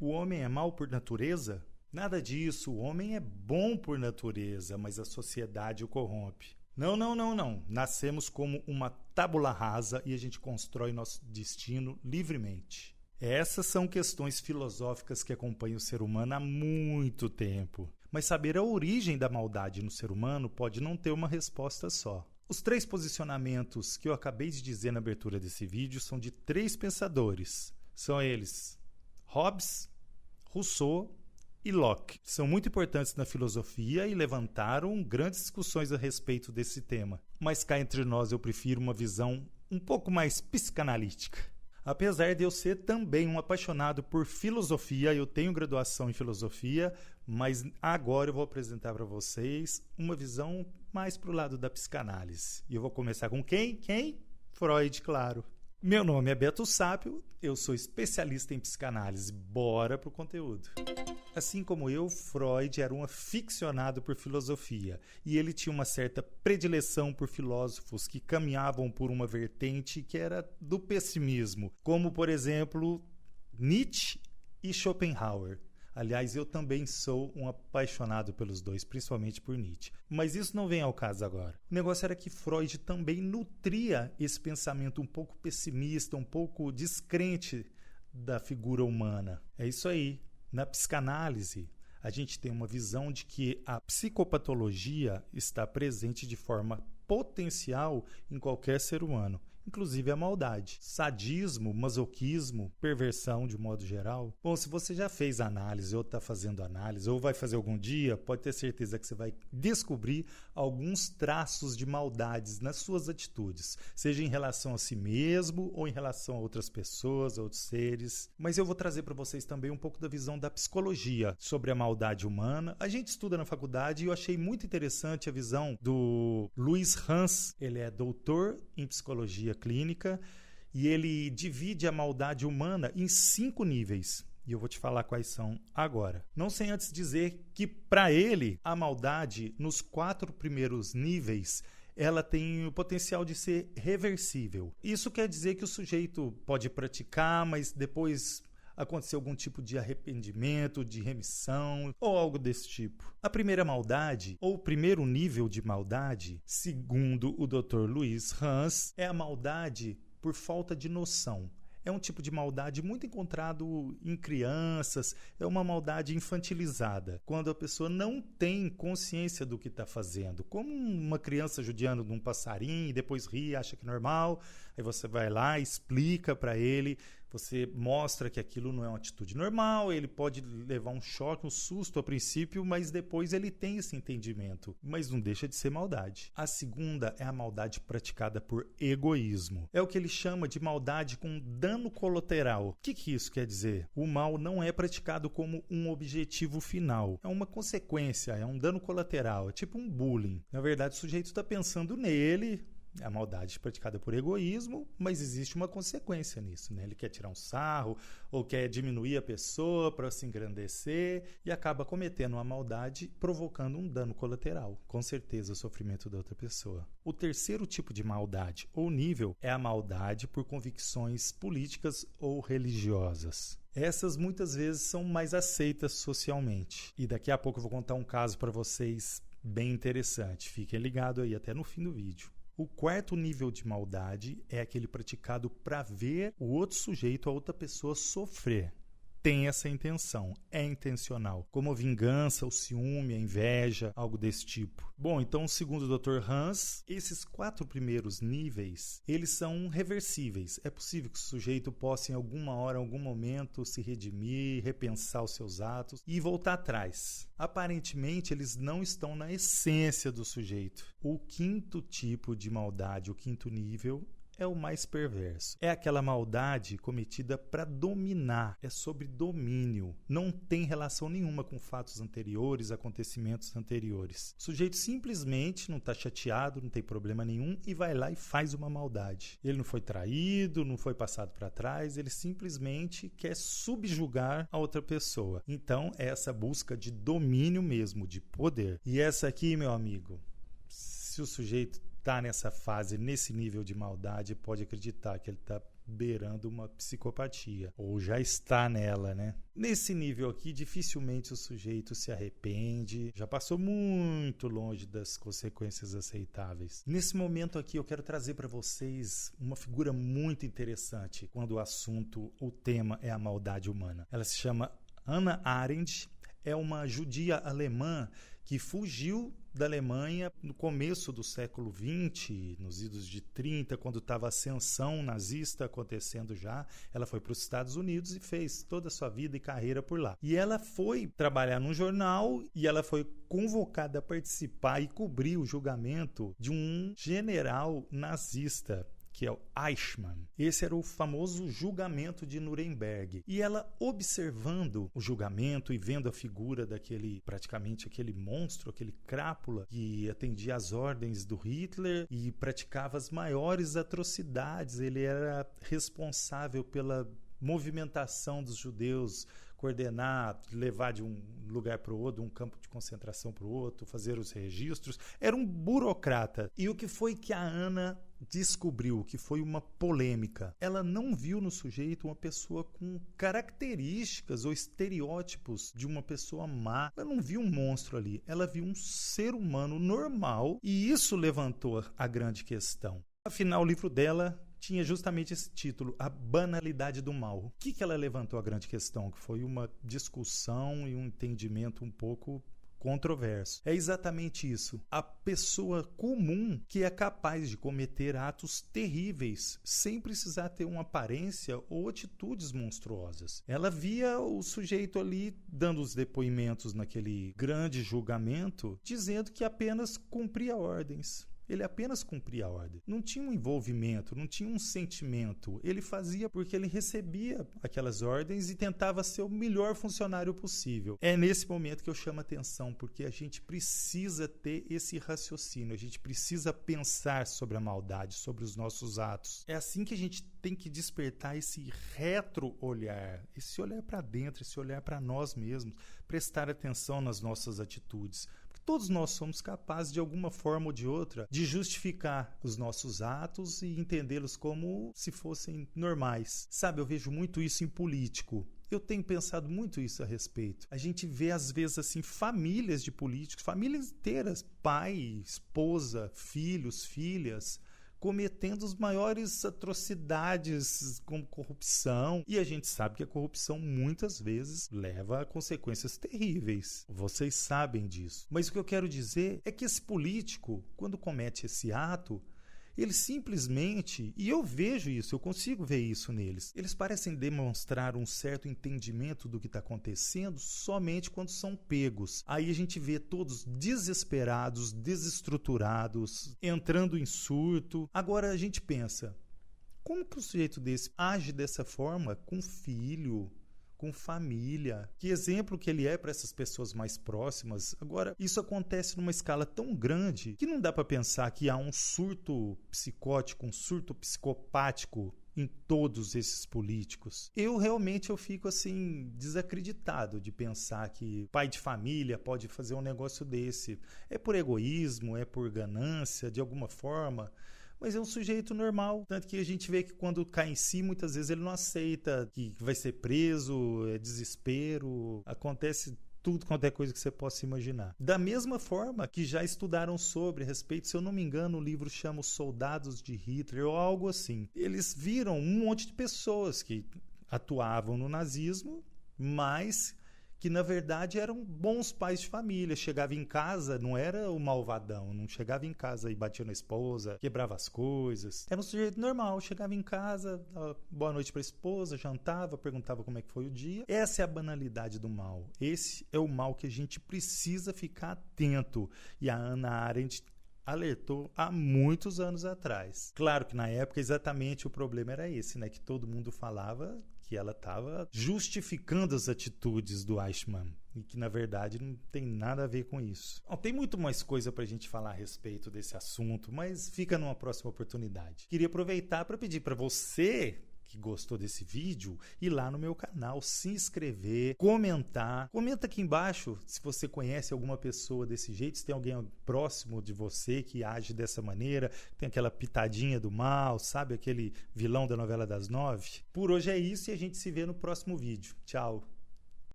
O homem é mau por natureza? Nada disso, o homem é bom por natureza, mas a sociedade o corrompe. Não, não, não, não. Nascemos como uma tábula rasa e a gente constrói nosso destino livremente. Essas são questões filosóficas que acompanham o ser humano há muito tempo. Mas saber a origem da maldade no ser humano pode não ter uma resposta só. Os 3 posicionamentos que eu acabei de dizer na abertura desse vídeo são de 3 pensadores. São eles Hobbes, Rousseau e Locke. São muito importantes na filosofia e levantaram grandes discussões a respeito desse tema. Mas cá entre nós eu prefiro uma visão um pouco mais psicanalítica. Apesar de eu ser também um apaixonado por filosofia, eu tenho graduação em filosofia, mas agora eu vou apresentar para vocês uma visão mais para o lado da psicanálise. E eu vou começar com quem? Quem? Freud, claro. Meu nome é Beto Sápio, eu sou especialista em psicanálise. Bora pro conteúdo. Assim como eu, Freud era um aficionado por filosofia e ele tinha uma certa predileção por filósofos que caminhavam por uma vertente que era do pessimismo, como, por exemplo, Nietzsche e Schopenhauer. Aliás, eu também sou um apaixonado pelos dois, principalmente por Nietzsche. Mas isso não vem ao caso agora. O negócio era que Freud também nutria esse pensamento um pouco pessimista, um pouco descrente da figura humana. É isso aí. Na psicanálise, a gente tem uma visão de que a psicopatologia está presente de forma potencial em qualquer ser humano, inclusive a maldade. Sadismo, masoquismo, perversão de modo geral. Bom, se você já fez análise ou está fazendo análise ou vai fazer algum dia, pode ter certeza que você vai descobrir alguns traços de maldades nas suas atitudes, seja em relação a si mesmo ou em relação a outras pessoas, a outros seres. Mas eu vou trazer para vocês também um pouco da visão da psicologia sobre a maldade humana. A gente estuda na faculdade e eu achei muito interessante a visão do Louis Hans. Ele é doutor em psicologia clínica e ele divide a maldade humana em 5 níveis. E eu vou te falar quais são agora. Não sem antes dizer que, para ele, a maldade, nos 4 primeiros níveis, ela tem o potencial de ser reversível. Isso quer dizer que o sujeito pode praticar, mas depois acontecer algum tipo de arrependimento, de remissão ou algo desse tipo. A primeira maldade, ou o primeiro nível de maldade, segundo o Dr. Louis Hans, é a maldade por falta de noção. É um tipo de maldade muito encontrado em crianças, é uma maldade infantilizada, quando a pessoa não tem consciência do que está fazendo. Como uma criança judiando de um passarinho e depois ri, acha que é normal, aí você vai lá, explica para ele, você mostra que aquilo não é uma atitude normal, ele pode levar um choque, um susto a princípio, mas depois ele tem esse entendimento. Mas não deixa de ser maldade. A segunda é a maldade praticada por egoísmo. É o que ele chama de maldade com dano colateral. O que isso quer dizer? O mal não é praticado como um objetivo final. É uma consequência, é um dano colateral, é tipo um bullying. Na verdade, o sujeito está pensando nele. É a maldade praticada por egoísmo, mas existe uma consequência nisso, né? Ele quer tirar um sarro ou quer diminuir a pessoa para se engrandecer e acaba cometendo uma maldade provocando um dano colateral, com certeza o sofrimento da outra pessoa. O terceiro tipo de maldade ou nível é a maldade por convicções políticas ou religiosas. Essas muitas vezes são mais aceitas socialmente. E daqui a pouco eu vou contar um caso para vocês bem interessante. Fiquem ligados aí até no fim do vídeo. O quarto nível de maldade é aquele praticado para ver o outro sujeito, a outra pessoa sofrer. Tem essa intenção, é intencional, como a vingança, o ciúme, a inveja, algo desse tipo. Bom, então, segundo o Dr. Hans, esses 4 primeiros níveis, eles são reversíveis. É possível que o sujeito possa, em alguma hora, em algum momento, se redimir, repensar os seus atos e voltar atrás. Aparentemente, eles não estão na essência do sujeito. O quinto tipo de maldade, o quinto nível, é o mais perverso. É aquela maldade cometida para dominar, é sobre domínio. Não tem relação nenhuma com fatos anteriores, acontecimentos anteriores. O sujeito simplesmente não está chateado, não tem problema nenhum e vai lá e faz uma maldade. Ele não foi traído, não foi passado para trás, ele simplesmente quer subjugar a outra pessoa. Então, é essa busca de domínio mesmo, de poder. E essa aqui, meu amigo, se o sujeito está nessa fase, nesse nível de maldade, pode acreditar que ele está beirando uma psicopatia, ou já está nela, né? Nesse nível aqui, dificilmente o sujeito se arrepende, já passou muito longe das consequências aceitáveis. Nesse momento aqui, eu quero trazer para vocês uma figura muito interessante quando o tema é a maldade humana. Ela se chama Hannah Arendt, é uma judia alemã que fugiu da Alemanha no começo do século XX, nos idos de 30, quando estava a ascensão nazista acontecendo já. Ela foi para os Estados Unidos e fez toda a sua vida e carreira por lá. E ela foi trabalhar num jornal e ela foi convocada a participar e cobrir o julgamento de um general nazista, que é o Eichmann. Esse era o famoso julgamento de Nuremberg. E ela, observando o julgamento e vendo a figura praticamente aquele monstro, aquele crápula, que atendia às ordens do Hitler e praticava as maiores atrocidades. Ele era responsável pela movimentação dos judeus, coordenar, levar de um lugar para o outro, de um campo de concentração para o outro, fazer os registros. Era um burocrata. E o que foi que a Ana descobriu? Que foi uma polêmica. Ela não viu no sujeito uma pessoa com características ou estereótipos de uma pessoa má. Ela não viu um monstro ali. Ela viu um ser humano normal e isso levantou a grande questão. Afinal, o livro dela tinha justamente esse título, A Banalidade do Mal. O que ela levantou a grande questão? Que foi uma discussão e um entendimento um pouco controverso. É exatamente isso. A pessoa comum que é capaz de cometer atos terríveis sem precisar ter uma aparência ou atitudes monstruosas. Ela via o sujeito ali dando os depoimentos naquele grande julgamento, dizendo que apenas cumpria ordens. Ele apenas cumpria a ordem. Não tinha um envolvimento, não tinha um sentimento. Ele fazia porque ele recebia aquelas ordens e tentava ser o melhor funcionário possível. É nesse momento que eu chamo a atenção, porque a gente precisa ter esse raciocínio, a gente precisa pensar sobre a maldade, sobre os nossos atos. É assim que a gente tem que despertar esse retro-olhar, esse olhar para dentro, esse olhar para nós mesmos, prestar atenção nas nossas atitudes. Todos nós somos capazes, de alguma forma ou de outra, de justificar os nossos atos e entendê-los como se fossem normais. Sabe, eu vejo muito isso em político. Eu tenho pensado muito isso a respeito. A gente vê, às vezes, assim, famílias de políticos, famílias inteiras, pai, esposa, filhos, filhas, cometendo as maiores atrocidades como corrupção. E a gente sabe que a corrupção muitas vezes leva a consequências terríveis. Vocês sabem disso. Mas o que eu quero dizer é que esse político, quando comete esse ato, eles simplesmente, e eu vejo isso, eu consigo ver isso neles, eles parecem demonstrar um certo entendimento do que está acontecendo somente quando são pegos. Aí a gente vê todos desesperados, desestruturados, entrando em surto. Agora a gente pensa, como que um sujeito desse age dessa forma com filho, com família? Que exemplo que ele é para essas pessoas mais próximas? Agora, isso acontece numa escala tão grande que não dá para pensar que há um surto psicótico, um surto psicopático em todos esses políticos. Eu fico assim desacreditado de pensar que pai de família pode fazer um negócio desse. É por egoísmo, é por ganância, de alguma forma. Mas é um sujeito normal, tanto que a gente vê que quando cai em si, muitas vezes ele não aceita que vai ser preso, é desespero, acontece tudo quanto é coisa que você possa imaginar. Da mesma forma que já estudaram sobre a respeito, se eu não me engano, o livro chama Os Soldados de Hitler ou algo assim. Eles viram um monte de pessoas que atuavam no nazismo, mas que na verdade eram bons pais de família. Chegava em casa, não era o malvadão, não chegava em casa e batia na esposa, quebrava as coisas. Era um sujeito normal, chegava em casa, dava boa noite para a esposa, jantava, perguntava como é que foi o dia. Essa é a banalidade do mal. Esse é o mal que a gente precisa ficar atento. E a Hannah Arendt alertou há muitos anos atrás. Claro que na época exatamente o problema era esse, né? Que todo mundo falava que ela estava justificando as atitudes do Eichmann e que, na verdade, não tem nada a ver com isso. Bom, tem muito mais coisa para a gente falar a respeito desse assunto, mas fica numa próxima oportunidade. Queria aproveitar para pedir para você que gostou desse vídeo, ir lá no meu canal, se inscrever, comentar. Comenta aqui embaixo se você conhece alguma pessoa desse jeito, se tem alguém próximo de você que age dessa maneira, tem aquela pitadinha do mal, sabe? Aquele vilão da novela das 9. Por hoje é isso e a gente se vê no próximo vídeo. Tchau!